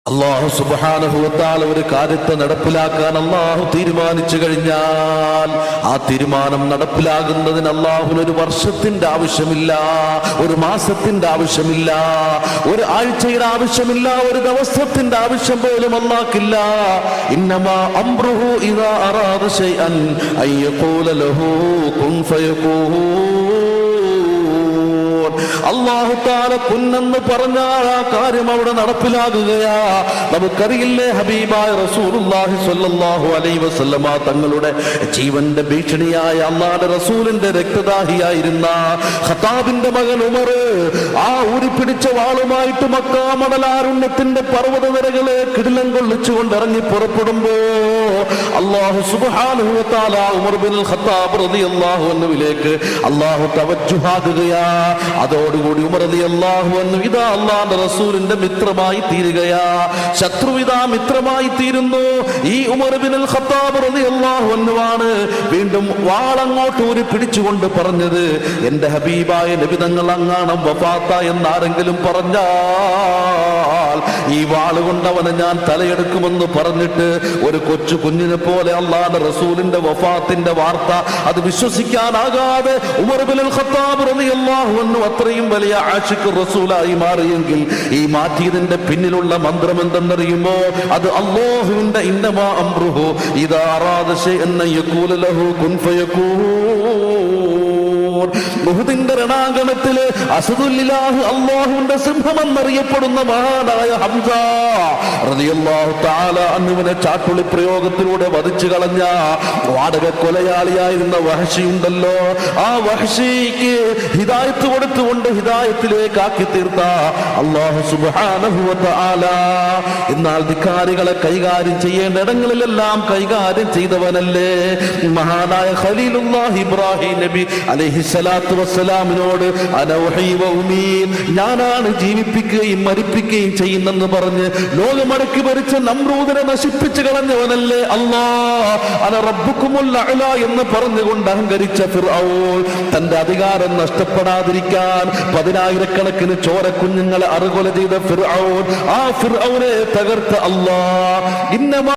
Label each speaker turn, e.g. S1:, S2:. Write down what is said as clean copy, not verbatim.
S1: അല്ലാഹു സുബ്ഹാനഹു വ തആല ഒരു കാര്യത്തെ നടപ്പിലാക്കാൻ അല്ലാഹു തീരുമാനിച്ചു കഴിഞ്ഞാൽ ആ തീരുമാനം നടപ്പിലാകുന്നതിന് അല്ലാഹുവിന് ഒരു വർഷത്തിന്റെ ആവശ്യമില്ല, ഒരു മാസത്തിന്റെ ആവശ്യമില്ല, ഒരു ആഴ്ചയുടെ ആവശ്യമില്ല, ഒരു ദിവസത്തിന്റെ ആവശ്യം പോലും അല്ലാഹ്ക്കില്ല. ഇന്നമാ അംറുഹു ഇദാ അറാദ ശൈഅൻ അൻ യഖൂല ലഹു കുൻ ഫയകൂൻ. അല്ലാഹു തആല കുന്നെന്ന് പറഞ്ഞാൽ ആ കാര്യം അവിടെ നടപ്പിലാകുകയാ. നമുക്കറിയില്ലേ, ഹബീബായ റസൂലുള്ളാഹി സ്വല്ലല്ലാഹു അലൈഹി വസല്ലമ തങ്ങളുടെ ജീവന്റെ ഭീഷണിയായ അല്ലാഹുവിന്റെ റസൂലിന്റെ രക്തദാഹിയായിരുന്ന ഖത്താബിന്റെ മകൻ ഉമർ ആ ഊരിപ്പിടിച്ച വാളുമായിട്ട് മക്കാ മണലാരുണ്യത്തിന്റെ പർവ്വതനിരകളെ കിടിലം കൊള്ളിച്ചുകൊണ്ട് ഇറങ്ങി പുറപ്പെടുമ്പോ അല്ലാഹു സുബ്ഹാനഹു വ തആല ഉമർ ബിൻ ഖത്താബ് റളിയല്ലാഹു അൻഹുവിലേക്ക് അല്ലാഹു തവജ്ജുഹാകുകയാ. അതോടുകൂടി ഉമർ റളിയല്ലാഹു അൻഹു ഇതാ അല്ലാഹുവിന്റെ റസൂലിന്റെ മിത്രമായി തീരുകയാ. ശത്രു ഇതാ മിത്രമായി തീരുന്നു. ഈ ഉമർ ബിൻ ഖത്താബ് റളിയല്ലാഹു അൻഹുവാണ് വീണ്ടും വാളങ്ങോട്ട് ഊരി പിടിച്ചുകൊണ്ട് പറഞ്ഞത്, എന്റെ ഹബീബായ നബി തങ്ങൾ അങ്ങാണം വഫാത്ത എന്നാരെങ്കിലും പറഞ്ഞാൽ ഈ വാളുകൊണ്ട് അവനെ ഞാൻ തലയെടുക്കുമെന്ന് പറഞ്ഞിട്ട് ഒരു കൊച്ചു കുഞ്ഞിനെ പോലെ അല്ലാഹുവിന്റെ റസൂലിന്റെ വഫാത്തിന്റെ വാർത്ത അത് വിശ്വസിക്കാനാകാതെ ഉമർ ബിൻ ഖത്താബ് റളിയല്ലാഹു അൻഹു അത്രയും വലിയ ആശിഖ് റസൂലായി മാറിയെങ്കിൽ ഈ മാറ്റിയതിന്റെ പിന്നിലുള്ള മന്ത്രം എന്തെന്നറിയുമോ? അത് അല്ലാഹുവിന്റെ ഇന്നമാ അംറുഹു ഇദാ അറാദ ശൈഅൻ യഖൂല ലഹു കുൻ ഫയകൂൻ. ഉഹുദിന്റെ രണാങ്കണത്തില് അസദുല്ലാഹ് അല്ലാഹുവിന്റെ സിംഹമെന്നറിയപ്പെടുന്ന മഹാനായ ഹംസ റളിയല്ലാഹു തആല അൻഹുവിനെ ചാട്ടുളി പ്രയോഗത്തിലൂടെ വധിച്ചു കളഞ്ഞ വാടക കൊലയാളിയായിരുന്ന വഹ്ശി ഉണ്ടല്ലോ, ആ വഹ്ശിക്ക് ഹിദായത്ത് കൊടുത്തുകൊണ്ട് ഹിദായത്തിലേക്ക് ആക്കി തീർത്ത അല്ലാഹു സുബ്ഹാനഹു വ തആല എന്നാൽ ധിക്കാരികളെ കൈകാര്യം ചെയ്യേണ്ട ഇടങ്ങളിലെല്ലാം കൈകാര്യം ചെയ്തവനല്ലേ മഹാനായ ഖലീലുല്ലാഹി ഇബ്രാഹിം നബി അലൈഹി സ്വലാത്തു വസ്സലാമിനോട് ഞാനാണ് ജീവിപ്പിക്കുകയും മരിപ്പിക്കുകയും ചെയ്യുന്നെന്ന് പറഞ്ഞ് ലോകമടക്കി ഭരിച്ച നമ്രൂദിനെ നശിപ്പിച്ചു കളഞ്ഞവനല്ലേ അല്ലാഹ്. അന റബ്ബുക്കുമുൽ അഅ്ലാ എന്ന് പറഞ്ഞുകൊണ്ട് അഹങ്കരിച്ച ഫിർഔൻ തന്റെ അധികാരം നഷ്ടപ്പെടാതിരിക്കാൻ 10,000 ചോരക്കുഞ്ഞുങ്ങളെ അറുകൊല ചെയ്ത ഫിർഔൻ, ആ ഫിർഔനെ തകർത്ത അല്ലാഹ്.